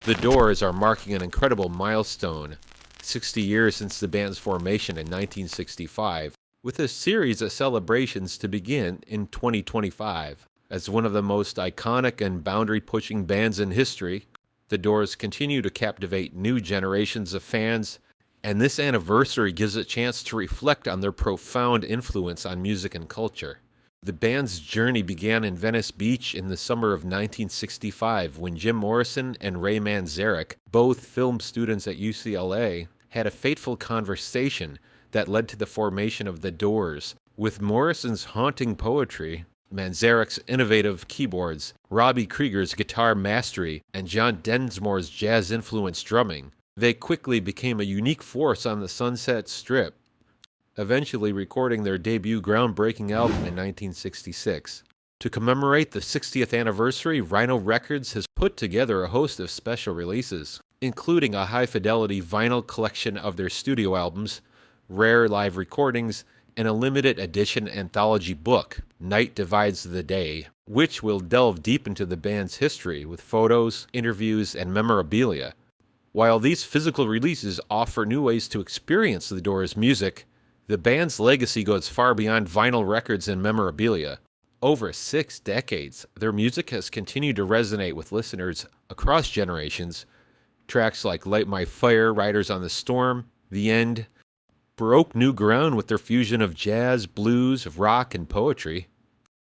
The Doors are marking an incredible milestone, 60 years since the band's formation in 1965, with a series of celebrations to begin in 2025. As one of the most iconic and boundary-pushing bands in history, the Doors continue to captivate new generations of fans, and this anniversary gives a chance to reflect on their profound influence on music and culture. The band's journey began in Venice Beach in the summer of 1965 when Jim Morrison and Ray Manzarek, both film students at UCLA, had a fateful conversation that led to the formation of the Doors. With Morrison's haunting poetry, Manzarek's innovative keyboards, Robbie Krieger's guitar mastery, and John Densmore's jazz-influenced drumming, they quickly became a unique force on the Sunset Strip, eventually recording their debut groundbreaking album in 1966. To commemorate the 60th anniversary, Rhino Records has put together a host of special releases, including a high-fidelity vinyl collection of their studio albums, rare live recordings, and a limited edition anthology book, Night Divides the Day, which will delve deep into the band's history with photos, interviews, and memorabilia. While these physical releases offer new ways to experience the Doors' music, the band's legacy goes far beyond vinyl records and memorabilia. Over 6 decades, their music has continued to resonate with listeners across generations. Tracks like Light My Fire, Riders on the Storm, The End, broke new ground with their fusion of jazz, blues, rock, and poetry,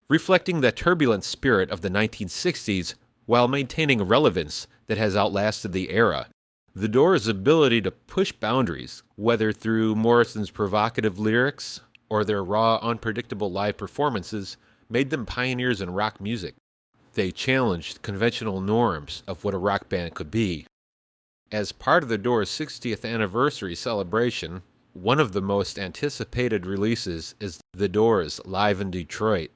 reflecting the turbulent spirit of the 1960s while maintaining relevance that has outlasted the era. The Doors' ability to push boundaries, whether through Morrison's provocative lyrics or their raw, unpredictable live performances, made them pioneers in rock music. They challenged conventional norms of what a rock band could be. As part of the Doors' 60th anniversary celebration, one of the most anticipated releases is The Doors Live in Detroit,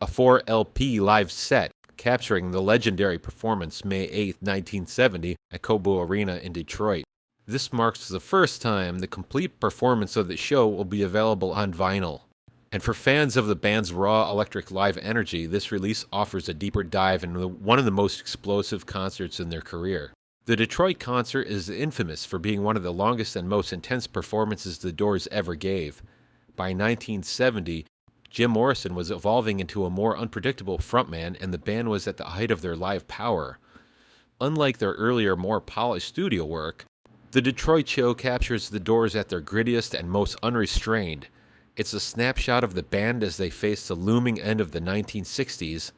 a 4 LP live set capturing the legendary performance May 8, 1970 at Cobo Arena in Detroit. This marks the first time the complete performance of the show will be available on vinyl. And for fans of the band's raw electric live energy, this release offers a deeper dive into one of the most explosive concerts in their career. The Detroit concert is infamous for being one of the longest and most intense performances the Doors ever gave. By 1970, Jim Morrison was evolving into a more unpredictable frontman, and the band was at the height of their live power. Unlike their earlier, more polished studio work, the Detroit show captures the Doors at their grittiest and most unrestrained. It's a snapshot of the band as they face the looming end of the 1960s,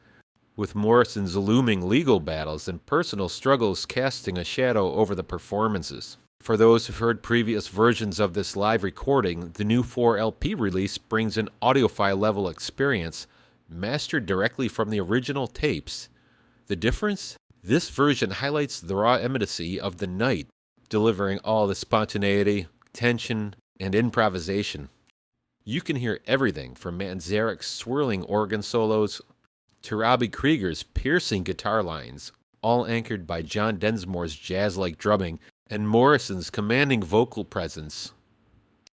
with Morrison's looming legal battles and personal struggles casting a shadow over the performances. For those who've heard previous versions of this live recording, the new 4 LP release brings an audiophile-level experience mastered directly from the original tapes. The difference? This version highlights the raw immediacy of the night, delivering all the spontaneity, tension, and improvisation. You can hear everything from Manzarek's swirling organ solos to Robbie Krieger's piercing guitar lines, all anchored by John Densmore's jazz-like drumming and Morrison's commanding vocal presence.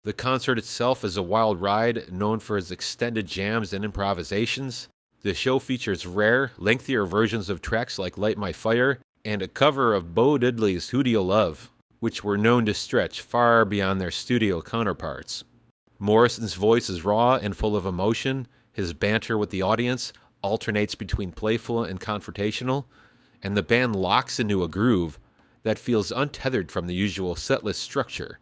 The concert itself is a wild ride, known for its extended jams and improvisations. The show features rare, lengthier versions of tracks like Light My Fire and a cover of Bo Diddley's Who Do You Love, which were known to stretch far beyond their studio counterparts. Morrison's voice is raw and full of emotion. His banter with the audience alternates between playful and confrontational, and the band locks into a groove that feels untethered from the usual setlist structure.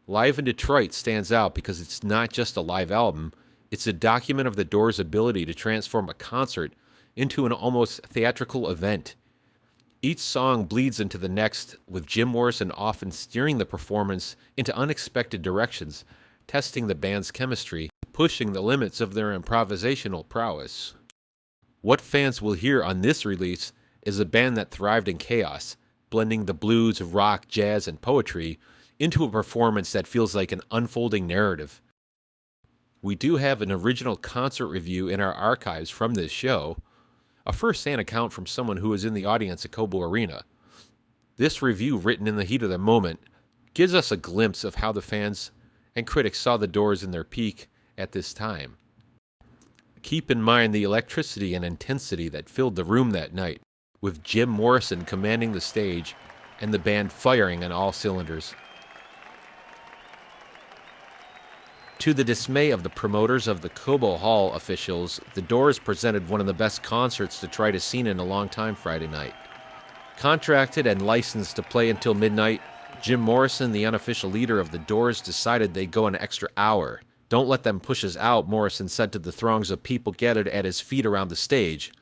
Live in Detroit stands out because it's not just a live album, it's a document of the Doors' ability to transform a concert into an almost theatrical event. Each song bleeds into the next, with Jim Morrison often steering the performance into unexpected directions, testing the band's chemistry, pushing the limits of their improvisational prowess. What fans will hear on this release is a band that thrived in chaos, blending the blues, rock, jazz, and poetry into a performance that feels like an unfolding narrative. We do have an original concert review in our archives from this show, a first-hand account from someone who was in the audience at Cobo Arena. This review, written in the heat of the moment, gives us a glimpse of how the fans and critics saw the Doors in their peak at this time. Keep in mind the electricity and intensity that filled the room that night, with Jim Morrison commanding the stage and the band firing on all cylinders. To the dismay of the promoters of the Cobo Hall officials, the Doors presented one of the best concerts to try to see in a long time Friday night. Contracted and licensed to play until midnight, Jim Morrison, the unofficial leader of the Doors, decided they'd go an extra hour. "Don't let them push us out," Morrison said to the throngs of people gathered at his feet around the stage.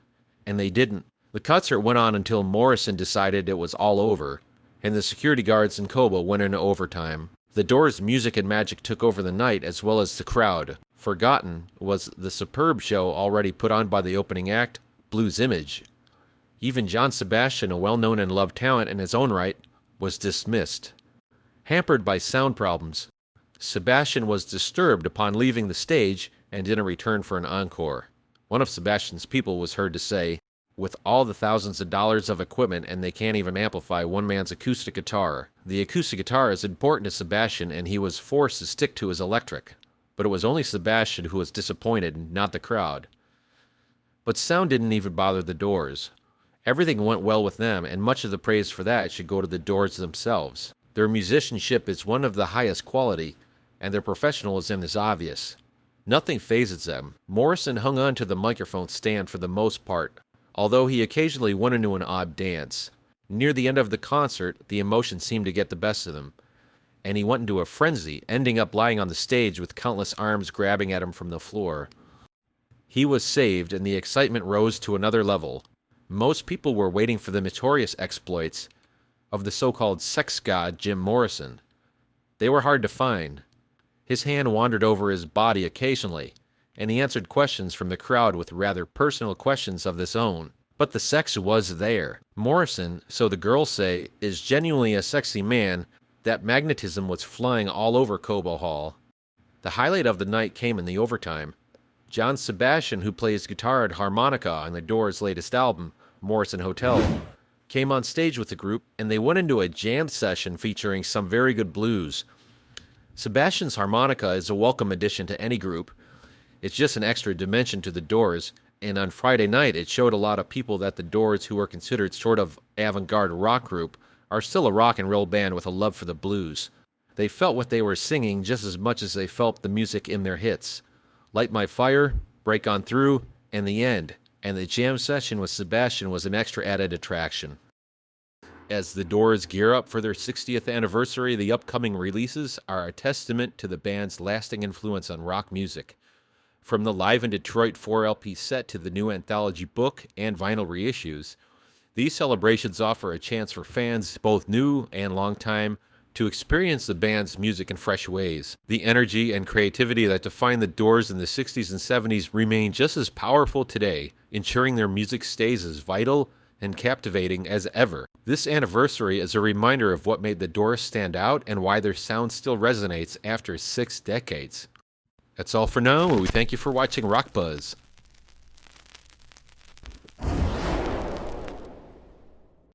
And they didn't. The concert went on until Morrison decided it was all over, and the security guards in Cobo went into overtime. The Doors' music and magic took over the night as well as the crowd. Forgotten was the superb show already put on by the opening act, Blues Image. Even John Sebastian, a well-known and loved talent in his own right, was dismissed. Hampered by sound problems, Sebastian was disturbed upon leaving the stage and didn't return for an encore. One of Sebastian's people was heard to say, "With all the thousands of dollars of equipment and they can't even amplify one man's acoustic guitar." The acoustic guitar is important to Sebastian and he was forced to stick to his electric. But it was only Sebastian who was disappointed, not the crowd. But sound didn't even bother the Doors. Everything went well with them, and much of the praise for that should go to the Doors themselves. Their musicianship is one of the highest quality, and their professionalism is obvious. Nothing phases them. Morrison hung on to the microphone stand for the most part, although he occasionally went into an odd dance. Near the end of the concert, the emotion seemed to get the best of him, and he went into a frenzy, ending up lying on the stage with countless arms grabbing at him from the floor. He was saved, and the excitement rose to another level. Most people were waiting for the notorious exploits of the so-called sex god Jim Morrison. They were hard to find. His hand wandered over his body occasionally, and he answered questions from the crowd with rather personal questions of his own. But the sex was there. Morrison, so the girls say, is genuinely a sexy man. That magnetism was flying all over Cobo Hall. The highlight of the night came in the overtime. John Sebastian, who plays guitar and harmonica on the Doors' latest album, Morrison Hotel, came on stage with the group, and they went into a jam session featuring some very good blues. Sebastian's harmonica is a welcome addition to any group. It's just an extra dimension to the Doors, and on Friday night it showed a lot of people that the Doors, who are considered sort of avant-garde rock group, are still a rock and roll band with a love for the blues. They felt what they were singing just as much as they felt the music in their hits. Light My Fire, Break On Through, and The End, and the jam session with Sebastian was an extra added attraction. As the Doors gear up for their 60th anniversary, the upcoming releases are a testament to the band's lasting influence on rock music. From the Live in Detroit 4-LP set to the new anthology book and vinyl reissues, these celebrations offer a chance for fans, both new and longtime, to experience the band's music in fresh ways. The energy and creativity that defined the Doors in the 60s and 70s remain just as powerful today, ensuring their music stays as vital and captivating as ever. This anniversary is a reminder of what made the Doors stand out and why their sound still resonates after 6 decades. That's all for now. We thank you for watching Rock Buzz.